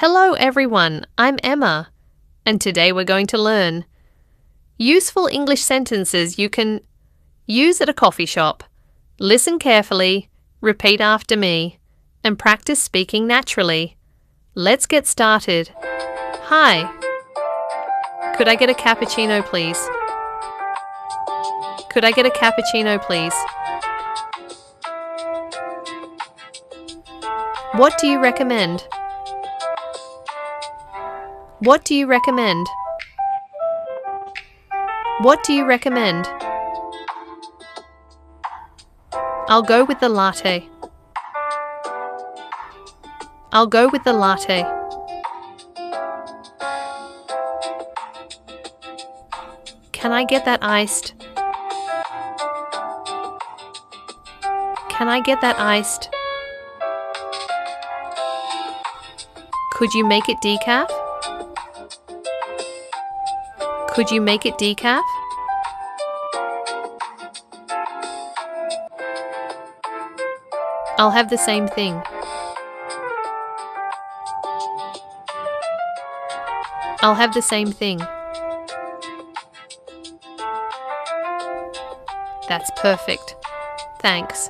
Hello everyone, I'm Emma, and today we're going to learn useful English sentences you can use at a coffee shop. Listen carefully, repeat after me, and practice speaking naturally. Let's get started. Hi. Could I get a cappuccino, please? Could I get a cappuccino, please? What do you recommend? What do you recommend? What do you recommend? I'll go with the latte. I'll go with the latte. Can I get that iced? Can I get that iced? Could you make it decaf? Could you make it decaf? I'll have the same thing. I'll have the same thing. That's perfect. Thanks.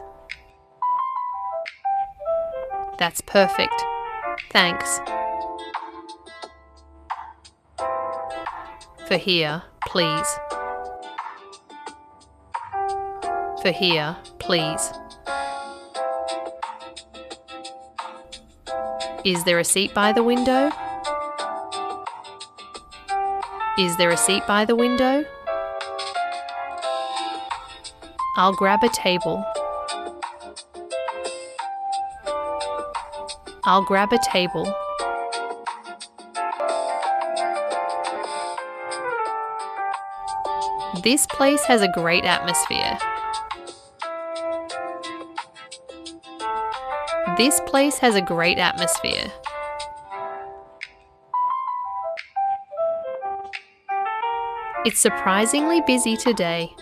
That's perfect. Thanks. For here, please. For here, please. Is there a seat by the window? Is there a seat by the window? I'll grab a table. I'll grab a table. This place has a great atmosphere. This place has a great atmosphere. It's surprisingly busy today.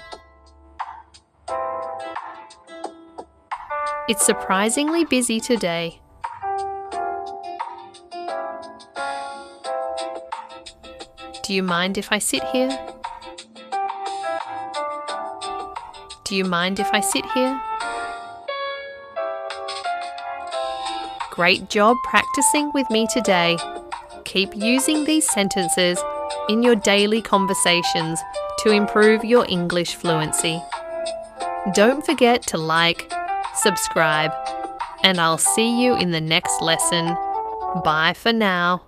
It's surprisingly busy today. Do you mind if I sit here? Do you mind if I sit here? Great job practicing with me today. Keep using these sentences in your daily conversations to improve your English fluency. Don't forget to like, subscribe, and I'll see you in the next lesson. Bye for now.